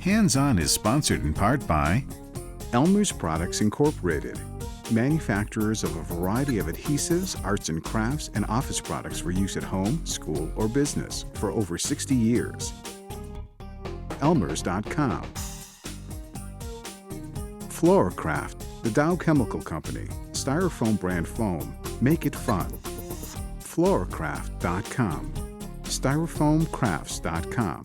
Hands-On is sponsored in part by Elmer's Products Incorporated, manufacturers of a variety of adhesives, arts and crafts, and office products for use at home, school, or business for over 60 years. Elmers.com. Fluorocraft, the Dow Chemical Company, styrofoam brand foam. Make it fun. Fluorocraft.com. Styrofoamcrafts.com.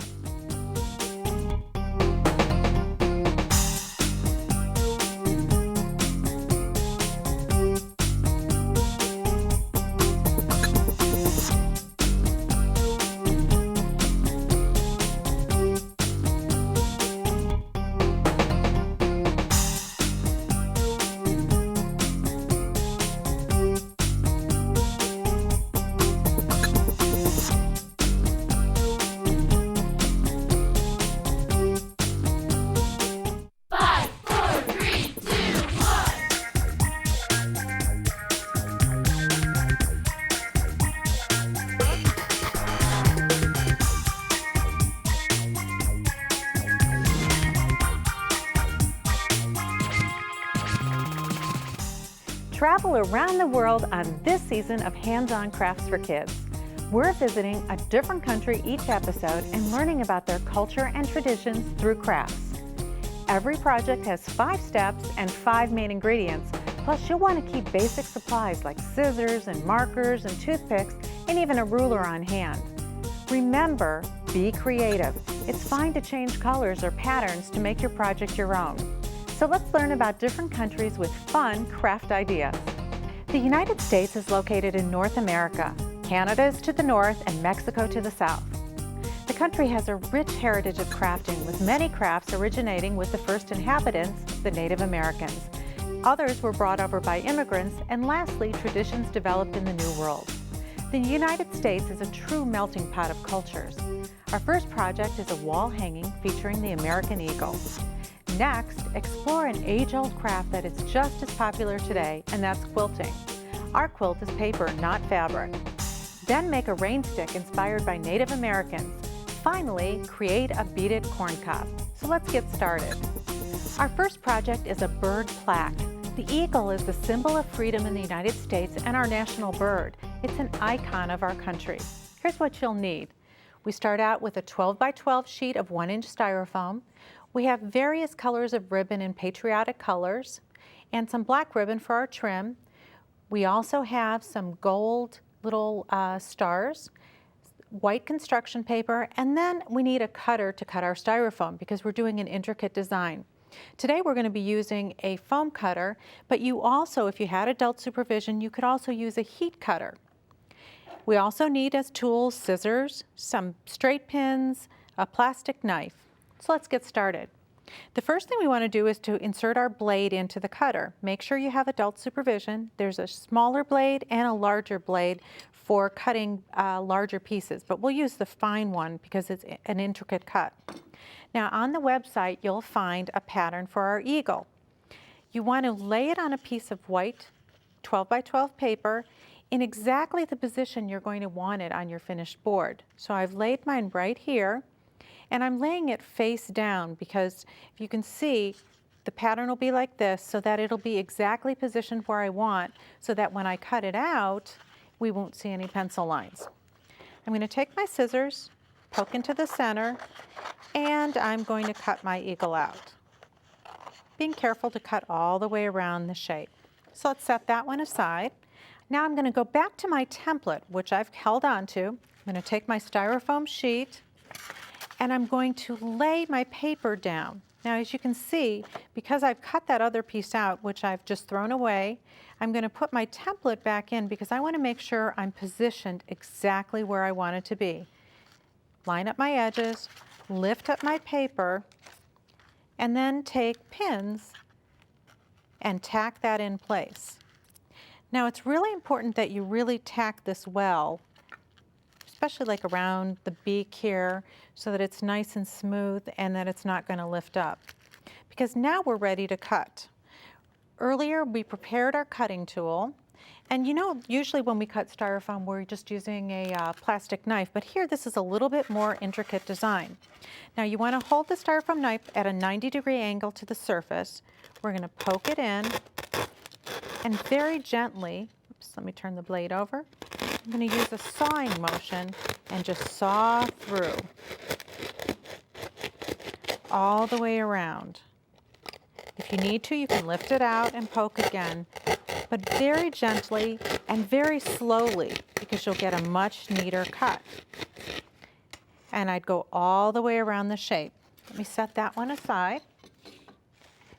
Travel around the world on this season of Hands-On Crafts for Kids. We're visiting a different country each episode and learning about their culture and traditions through crafts. Every project has 5 steps and 5 main ingredients, plus you'll want to keep basic supplies like scissors and markers and toothpicks and even a ruler on hand. Remember, be creative. It's fine to change colors or patterns to make your project your own. So let's learn about different countries with fun craft ideas. The United States is located in North America. Canada is to the north and Mexico to the south. The country has a rich heritage of crafting, with many crafts originating with the first inhabitants, the Native Americans. Others were brought over by immigrants, and lastly, traditions developed in the New World. The United States is a true melting pot of cultures. Our first project is a wall hanging featuring the American eagle. Next, explore an age-old craft that is just as popular today, and that's quilting. Our quilt is paper, not fabric. Then make a rain stick inspired by Native Americans. Finally, create a beaded corncob. So let's get started. Our first project is a bird plaque. The eagle is the symbol of freedom in the United States and our national bird. It's an icon of our country. Here's what you'll need. We start out with a 12 by 12 sheet of 1-inch styrofoam. We have various colors of ribbon in patriotic colors and some black ribbon for our trim. We also have some gold little stars, white construction paper, and then we need a cutter to cut our styrofoam because we're doing an intricate design. Today we're going to be using a foam cutter, but you also, if you had adult supervision, you could also use a heat cutter. We also need as tools scissors, some straight pins, a plastic knife. So let's get started. The first thing we want to do is to insert our blade into the cutter. Make sure you have adult supervision. There's a smaller blade and a larger blade for cutting larger pieces, but we'll use the fine one because it's an intricate cut. Now on the website you'll find a pattern for our eagle. You want to lay it on a piece of white 12 by 12 paper in exactly the position you're going to want it on your finished board. So I've laid mine right here. And I'm laying it face down because if you can see, the pattern will be like this so that it'll be exactly positioned where I want so that when I cut it out, we won't see any pencil lines. I'm going to take my scissors, poke into the center, and I'm going to cut my eagle out. Being careful to cut all the way around the shape. So let's set that one aside. Now I'm going to go back to my template, which I've held on to. I'm going to take my styrofoam sheet, and I'm going to lay my paper down. Now as you can see, because I've cut that other piece out, which I've just thrown away, I'm going to put my template back in because I want to make sure I'm positioned exactly where I want it to be. Line up my edges, lift up my paper, and then take pins and tack that in place. Now it's really important that you really tack this well, especially like around the beak here, so that it's nice and smooth and that it's not going to lift up. Because now we're ready to cut. Earlier we prepared our cutting tool, And you know, usually when we cut styrofoam, we're just using a plastic knife, but here this is a little bit more intricate design. Now you want to hold the styrofoam knife at a 90-degree angle to the surface. We're going to poke it in and very gently, oops, let me turn the blade over. I'm going to use a sawing motion and just saw through all the way around. If you need to, you can lift it out and poke again, but very gently and very slowly because you'll get a much neater cut. And I'd go all the way around the shape. Let me set that one aside.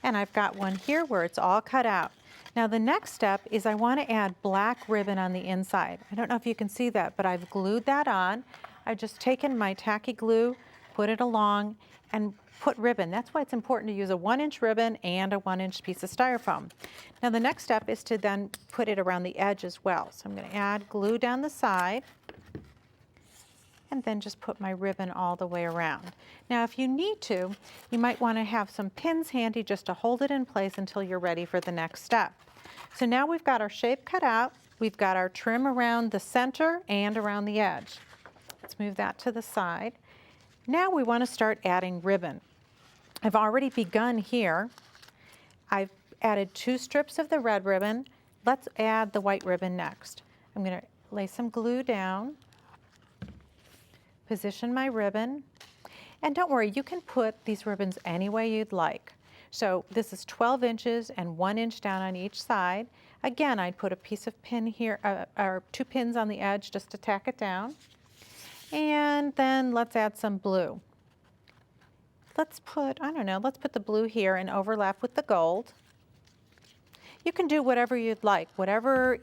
And I've got one here where it's all cut out. Now the next step is I want to add black ribbon on the inside. I don't know if you can see that, but I've glued that on. I've just taken my tacky glue, put it along, and put ribbon. That's why it's important to use a 1-inch ribbon and a 1-inch piece of styrofoam. Now the next step is to then put it around the edge as well. So I'm going to add glue down the side and then just put my ribbon all the way around. Now if you need to, you might want to have some pins handy just to hold it in place until you're ready for the next step. So now we've got our shape cut out, we've got our trim around the center and around the edge. Let's move that to the side. Now we want to start adding ribbon. I've already begun here. I've added 2 strips of the red ribbon. Let's add the white ribbon next. I'm going to lay some glue down, position my ribbon, and don't worry, you can put these ribbons any way you'd like. So this is 12 inches and 1 inch down on each side. Again, I'd put a piece of pin here, or 2 pins on the edge just to tack it down. And then let's add some blue. Let's put, I don't know, let's put the blue here and overlap with the gold. You can do whatever you'd like, whichever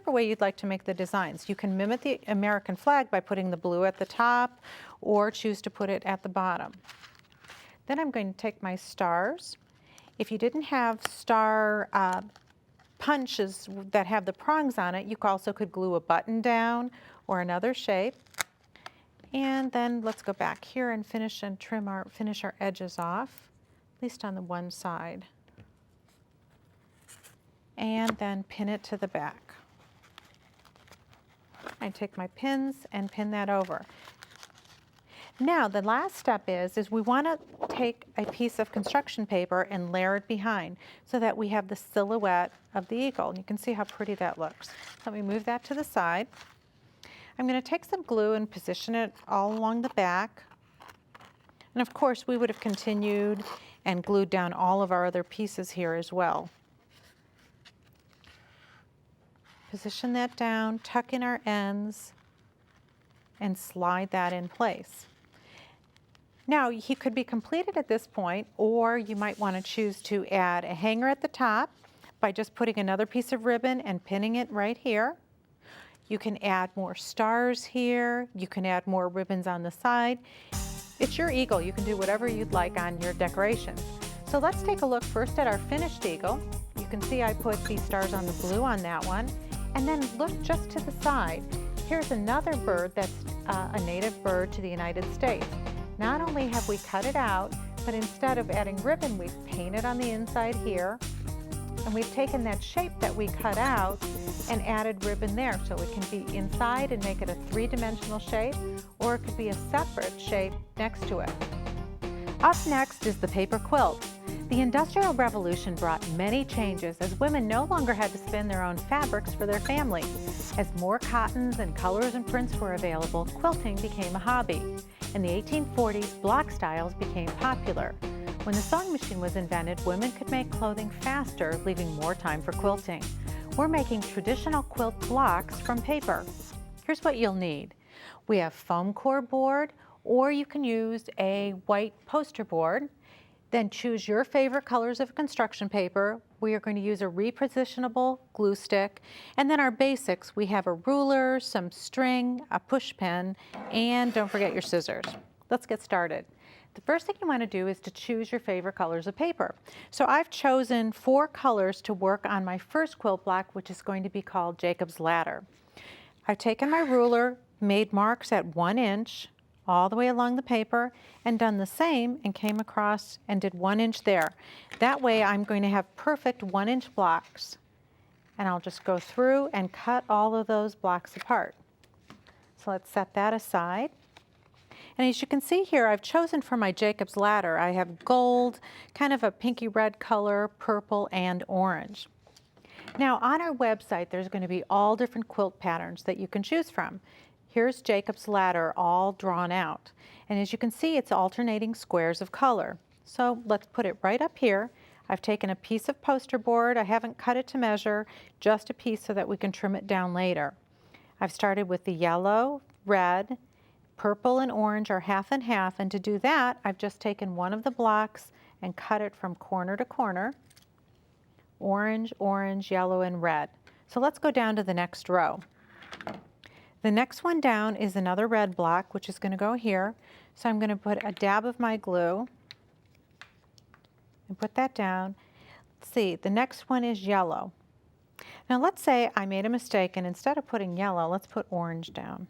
way you'd like to make the designs. You can mimic the American flag by putting the blue at the top or choose to put it at the bottom. Then I'm going to take my stars. If you didn't have star punches that have the prongs on it, you also could glue a button down or another shape. And then let's go back here and finish our edges off, at least on the one side. And then pin it to the back. I take my pins and pin that over. Now the last step is we want to take a piece of construction paper and layer it behind so that we have the silhouette of the eagle. And you can see how pretty that looks. Let me move that to the side. I'm going to take some glue and position it all along the back. And of course, we would have continued and glued down all of our other pieces here as well. Position that down, tuck in our ends, and slide that in place. Now, he could be completed at this point, or you might want to choose to add a hanger at the top by just putting another piece of ribbon and pinning it right here. You can add more stars here. You can add more ribbons on the side. It's your eagle. You can do whatever you'd like on your decorations. So let's take a look first at our finished eagle. You can see I put these stars on the blue on that one. And then look just to the side. Here's another bird that's a native bird to the United States. Not only have we cut it out, but instead of adding ribbon, we've painted on the inside here. And we've taken that shape that we cut out and added ribbon there. So it can be inside and make it a 3-dimensional shape, or it could be a separate shape next to it. Up next is the paper quilt. The Industrial Revolution brought many changes as women no longer had to spin their own fabrics for their family. As more cottons and colors and prints were available, quilting became a hobby. In the 1840s, block styles became popular. When the sewing machine was invented, women could make clothing faster, leaving more time for quilting. We're making traditional quilt blocks from paper. Here's what you'll need. We have foam core board, or you can use a white poster board. Then choose your favorite colors of construction paper. We are going to use a repositionable glue stick. And then our basics, we have a ruler, some string, a push pin, and don't forget your scissors. Let's get started. The first thing you want to do is to choose your favorite colors of paper. So I've chosen 4 colors to work on my first quilt block, which is going to be called Jacob's Ladder. I've taken my ruler, made marks at 1 inch all the way along the paper, and done the same and came across and did 1 inch there. That way I'm going to have perfect 1 inch blocks. and I'll just go through and cut all of those blocks apart. So let's set that aside. And as you can see here, I've chosen for my Jacob's ladder, I have gold, kind of a pinky red color, purple, and orange. Now on our website, there's going to be all different quilt patterns that you can choose from. Here's Jacob's ladder all drawn out. And as you can see, it's alternating squares of color. So let's put it right up here. I've taken a piece of poster board. I haven't cut it to measure, just a piece so that we can trim it down later. I've started with the yellow, red, purple, and orange are half and half. And to do that, I've just taken one of the blocks and cut it from corner to corner. Orange, orange, yellow, and red. So let's go down to the next row. The next one down is another red block, which is going to go here. So I'm going to put a dab of my glue and put that down. Let's see, the next one is yellow. Now let's say I made a mistake and instead of putting yellow, let's put orange down.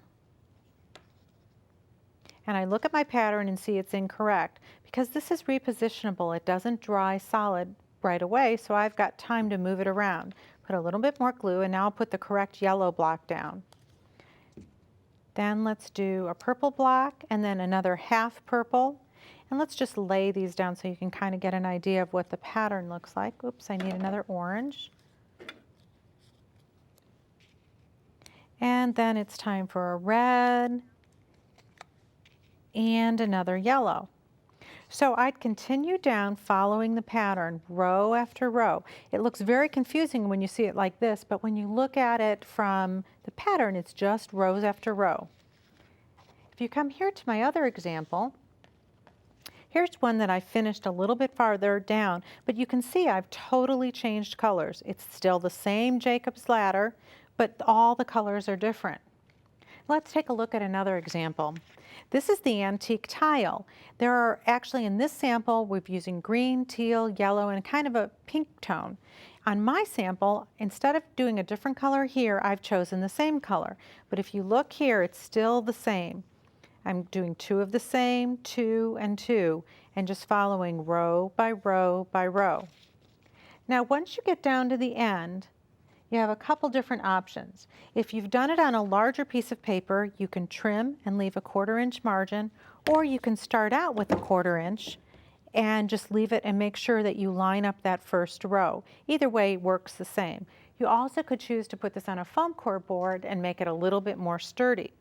And I look at my pattern and see it's incorrect because this is repositionable. It doesn't dry solid right away, so I've got time to move it around. Put a little bit more glue and now I'll put the correct yellow block down. Then let's do a purple block and then another half purple. And let's just lay these down so you can kind of get an idea of what the pattern looks like. Oops, I need another orange. And then it's time for a red and another yellow. So I'd continue down following the pattern row after row. It looks very confusing when you see it like this, but when you look at it from the pattern, it's just rows after row. If you come here to my other example, here's one that I finished a little bit farther down, but you can see I've totally changed colors. It's still the same Jacob's ladder, but all the colors are different. Let's take a look at another example. This is the antique tile. There are actually in this sample, we're using green, teal, yellow, and kind of a pink tone. On my sample, instead of doing a different color here, I've chosen the same color. But if you look here, it's still the same. I'm doing two of the same, two and two, and just following row by row by row. Now, once you get down to the end, you have a couple different options. If you've done it on a larger piece of paper, you can trim and leave a 1/4 inch margin, or you can start out with a 1/4 inch and just leave it and make sure that you line up that first row. Either way works the same. You also could choose to put this on a foam core board and make it a little bit more sturdy.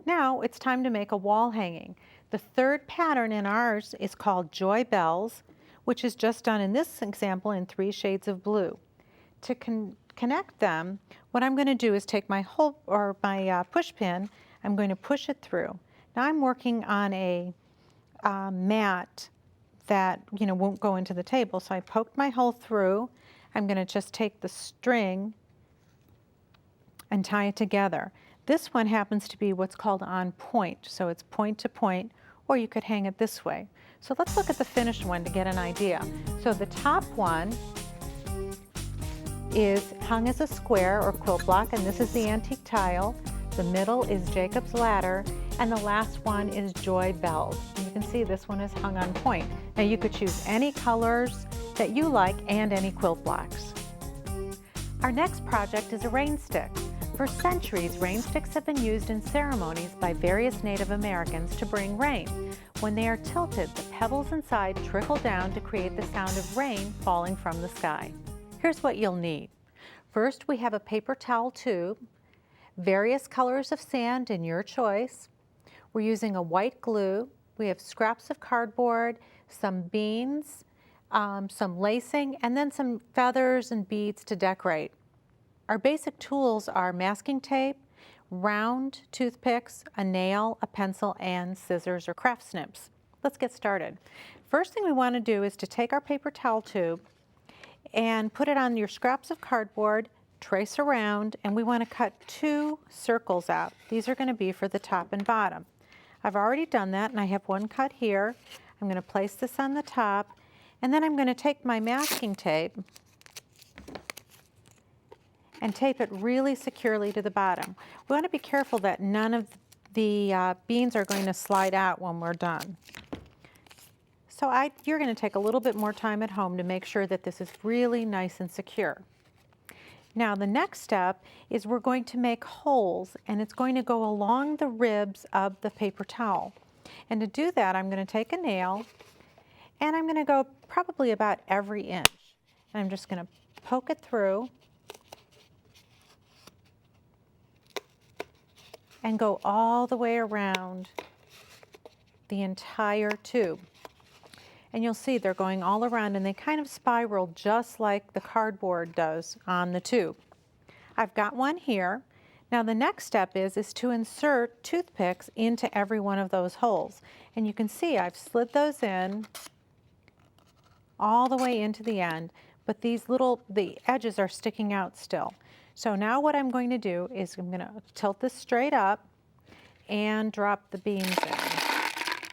Now it's time to make a wall hanging. The third pattern in ours is called Joy Bells, which is just done in this example in 3 shades of blue. To connect them, what I'm going to do is take my push pin, I'm going to push it through. Now I'm working on a mat that won't go into the table, so I poked my hole through. I'm going to just take the string and tie it together. This one happens to be what's called on point, so it's point to point, or you could hang it this way. So let's look at the finished one to get an idea. So the top one is hung as a square or quilt block, and this is the antique tile. The middle is Jacob's ladder, and the last one is Joy Bells. And you can see this one is hung on point. Now you could choose any colors that you like and any quilt blocks. Our next project is a rain stick. For centuries, rain sticks have been used in ceremonies by various Native Americans to bring rain. When they are tilted, the pebbles inside trickle down to create the sound of rain falling from the sky. Here's what you'll need. First, we have a paper towel tube, various colors of sand in your choice. We're using a white glue. We have scraps of cardboard, some beans, some lacing, and then some feathers and beads to decorate. Our basic tools are masking tape, round toothpicks, a nail, a pencil, and scissors or craft snips. Let's get started. First thing we want to do is to take our paper towel tube and put it on your scraps of cardboard, trace around, and we want to cut 2 circles out. These are going to be for the top and bottom. I've already done that, and I have one cut here. I'm going to place this on the top, and then I'm going to take my masking tape and tape it really securely to the bottom. We want to be careful that none of the beans are going to slide out when we're done. So you're going to take a little bit more time at home to make sure that this is really nice and secure. Now the next step is we're going to make holes, and it's going to go along the ribs of the paper towel. And to do that, I'm going to take a nail, and I'm going to go probably about every inch. And I'm just going to poke it through and go all the way around the entire tube. And you'll see they're going all around, and they kind of spiral just like the cardboard does on the tube. I've got one here. Now the next step is to insert toothpicks into every one of those holes. And you can see I've slid those in all the way into the end, but the edges are sticking out still. So now what I'm going to do is I'm going to tilt this straight up and drop the beans in.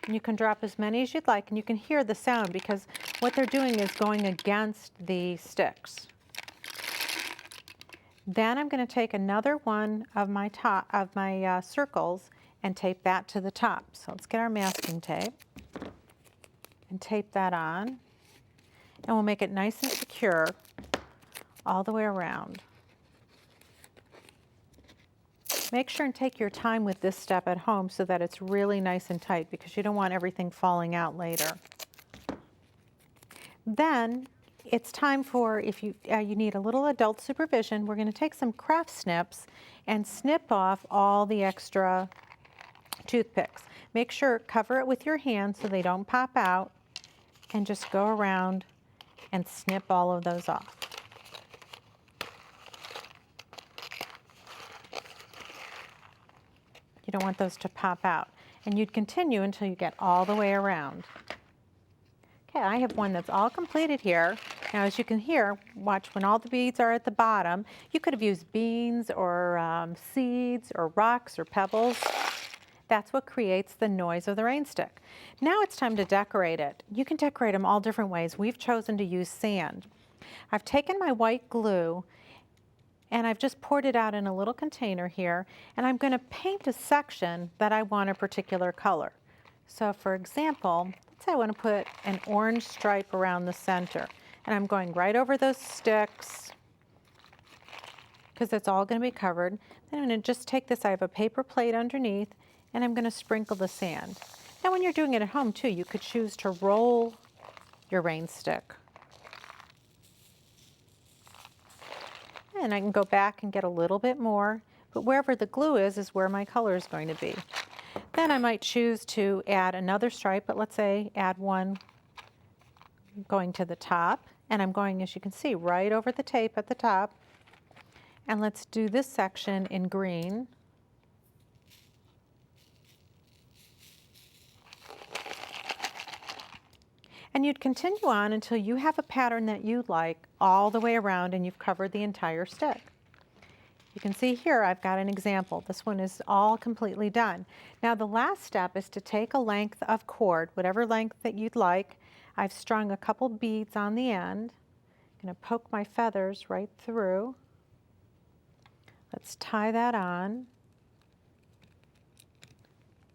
And you can drop as many as you'd like, and you can hear the sound because what they're doing is going against the sticks. Then I'm going to take another one of my circles and tape that to the top. So let's get our masking tape and tape that on, and we'll make it nice and secure all the way around. Make sure and take your time with this step at home so that it's really nice and tight, because you don't want everything falling out later. Then it's time for, if you need a little adult supervision, we're going to take some craft snips and snip off all the extra toothpicks. Make sure, cover it with your hand so they don't pop out, and just go around and snip all of those off. You don't want those to pop out. And you'd continue until you get all the way around. Okay, I have one that's all completed here. Now as you can hear, watch, when all the beads are at the bottom, you could have used beans or seeds or rocks or pebbles. That's what creates the noise of the rain stick. Now it's time to decorate it. You can decorate them all different ways. We've chosen to use sand. I've taken my white glue and I've just poured it out in a little container here, and I'm going to paint a section that I want a particular color. So for example, let's say I want to put an orange stripe around the center, and I'm going right over those sticks because it's all going to be covered. Then I'm going to just take this, I have a paper plate underneath, and I'm going to sprinkle the sand. Now when you're doing it at home too, you could choose to roll your rain stick. And I can go back and get a little bit more, but wherever the glue is where my color is going to be. Then I might choose to add another stripe, but let's say add one going to the top, and I'm going, as you can see, right over the tape at the top. And let's do this section in green. And you'd continue on until you have a pattern that you like all the way around and you've covered the entire stick. You can see here I've got an example. This one is all completely done. Now the last step is to take a length of cord, whatever length that you'd like. I've strung a couple beads on the end. I'm going to poke my feathers right through. Let's tie that on.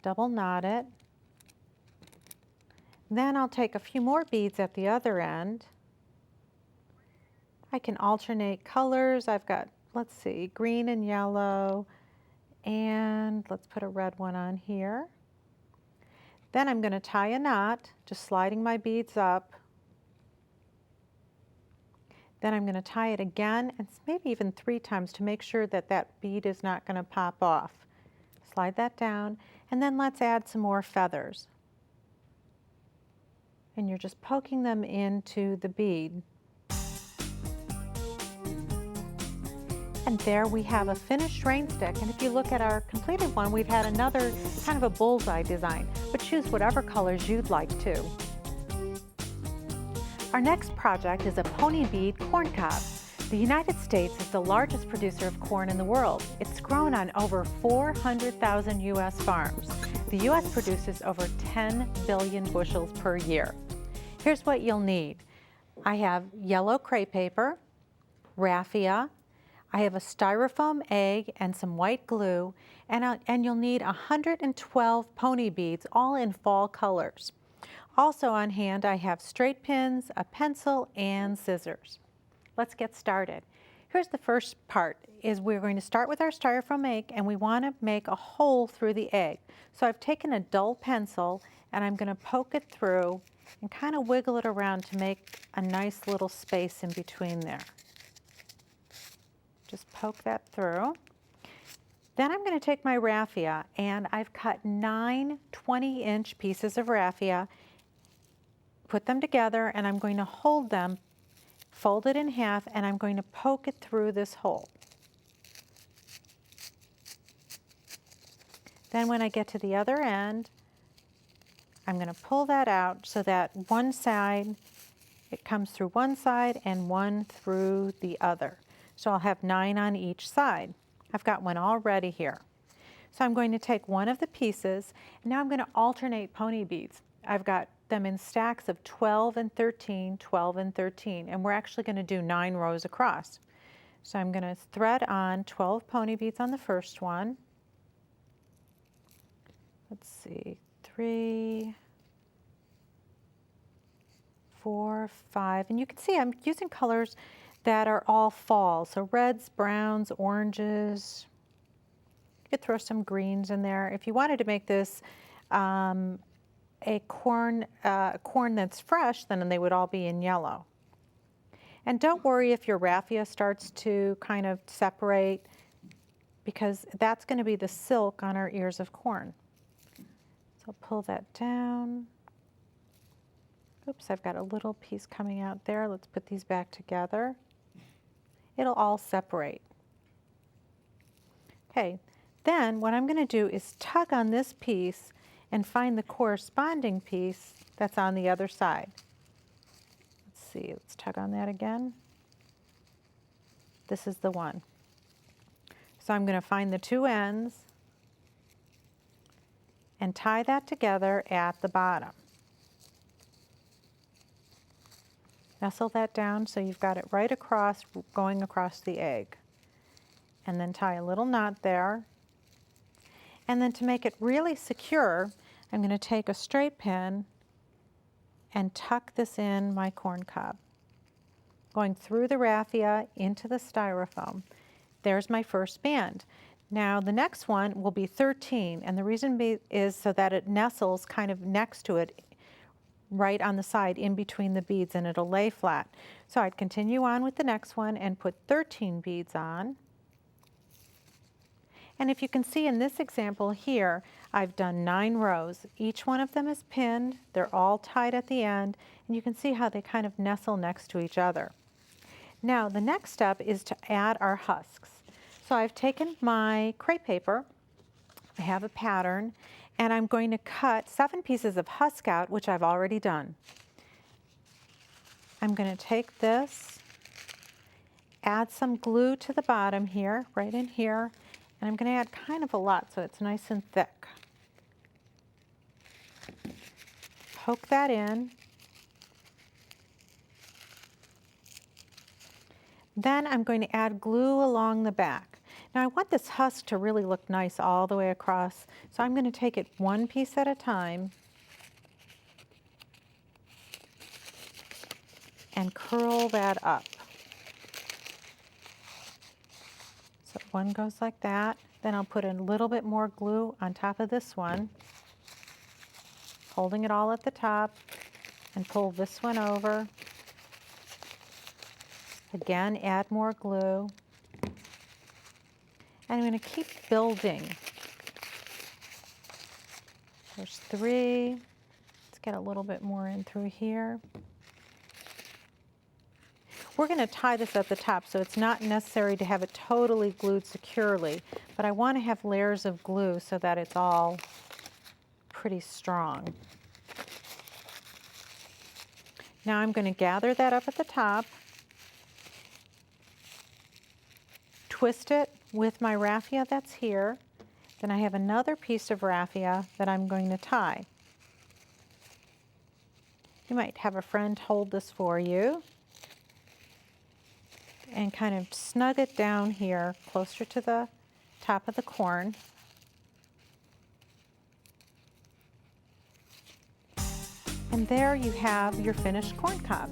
Double knot it. Then I'll take a few more beads at the other end. I can alternate colors. I've got, let's see, green and yellow, and let's put a red one on here. Then I'm going to tie a knot, just sliding my beads up. Then I'm going to tie it again, and maybe even 3 times to make sure that that bead is not going to pop off. Slide that down, and then let's add some more feathers. And you're just poking them into the bead. And there we have a finished rain stick. And if you look at our completed one, we've had another kind of a bullseye design, but choose whatever colors you'd like to. Our next project is a pony bead corncob. The United States is the largest producer of corn in the world. It's grown on over 400,000 U.S. farms. The U.S. produces over 10 billion bushels per year. Here's what you'll need. I have yellow cray paper, raffia, I have a styrofoam egg and some white glue, and you'll need 112 pony beads, all in fall colors. Also on hand, I have straight pins, a pencil, and scissors. Let's get started. Here's the first part, is we're going to start with our styrofoam egg, and we want to make a hole through the egg. So I've taken a dull pencil and I'm going to poke it through and kind of wiggle it around to make a nice little space in between there. Just poke that through. Then I'm going to take my raffia, and I've cut 9 20-inch pieces of raffia, put them together, and I'm going to hold them, fold it in half, and I'm going to poke it through this hole. Then when I get to the other end, I'm going to pull that out so that one side, it comes through one side and one through the other. So I'll have 9 on each side. I've got one already here. So I'm going to take one of the pieces, and now I'm going to alternate pony beads. I've got them in stacks of 12 and 13, 12 and 13, and we're actually going to do 9 rows across. So I'm going to thread on 12 pony beads on the first one. Let's see, 3, 4, 5, and you can see I'm using colors that are all fall, so reds, browns, oranges. You could throw some greens in there. If you wanted to make this a corn that's fresh, then they would all be in yellow. And don't worry if your raffia starts to kind of separate, because that's going to be the silk on our ears of corn. So I'll pull that down. Oops, I've got a little piece coming out there. Let's put these back together. It'll all separate. Okay, then what I'm going to do is tug on this piece and find the corresponding piece that's on the other side. Let's see, let's tug on that again. This is the one. So I'm going to find the 2 ends and tie that together at the bottom. Nestle that down so you've got it right across, going across the egg. And then tie a little knot there. And then to make it really secure, I'm going to take a straight pin and tuck this in my corn cob, going through the raffia into the styrofoam. There's my first band. Now the next one will be 13, and the reason is so that it nestles kind of next to it, right on the side in between the beads, and it'll lay flat. So I'd continue on with the next one and put 13 beads on. And if you can see in this example here, I've done 9 rows. Each one of them is pinned, they're all tied at the end, and you can see how they kind of nestle next to each other. Now the next step is to add our husks. So I've taken my crepe paper, I have a pattern, and I'm going to cut 7 pieces of husk out, which I've already done. I'm going to take this, add some glue to the bottom here, right in here, and I'm going to add kind of a lot so it's nice and thick. Poke that in. Then I'm going to add glue along the back. Now I want this husk to really look nice all the way across, so I'm going to take it 1 piece at a time and curl that up. So one goes like that, then I'll put a little bit more glue on top of this one, holding it all at the top, and pull this one over. Again, add more glue. And I'm going to keep building. There's 3. Let's get a little bit more in through here. We're going to tie this at the top, so it's not necessary to have it totally glued securely, but I want to have layers of glue so that it's all pretty strong. Now I'm going to gather that up at the top, twist it with my raffia that's here. Then I have another piece of raffia that I'm going to tie. You might have a friend hold this for you and kind of snug it down here closer to the top of the corn. And there you have your finished corn cob.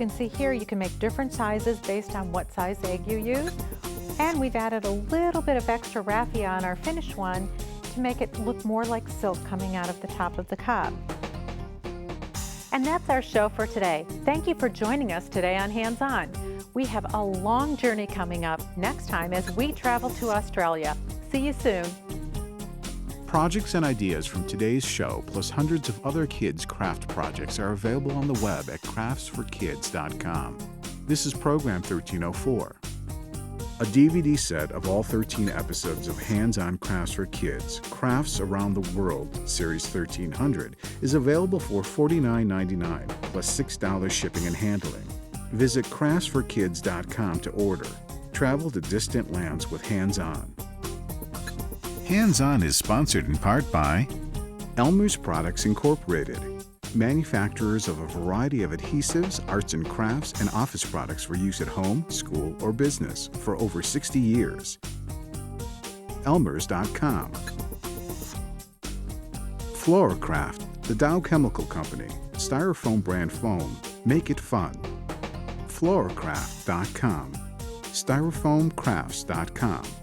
can see here, you can make different sizes based on what size egg you use. And we've added a little bit of extra raffia on our finished one to make it look more like silk coming out of the top of the cup. And that's our show for today. Thank you for joining us today on Hands On. We have a long journey coming up next time as we travel to Australia. See you soon. Projects and ideas from today's show, plus hundreds of other kids' craft projects, are available on the web at craftsforkids.com. This is Program 1304. A DVD set of all 13 episodes of Hands-On Crafts for Kids, Crafts Around the World, Series 1300, is available for $49.99 plus $6 shipping and handling. Visit craftsforkids.com to order. Travel to distant lands with Hands-On. Hands On is sponsored in part by Elmer's Products Incorporated, manufacturers of a variety of adhesives, arts and crafts, and office products for use at home, school, or business for over 60 years. Elmers.com. Fluorocraft, the Dow Chemical Company, styrofoam brand foam, make it fun. Fluorocraft.com. Styrofoamcrafts.com.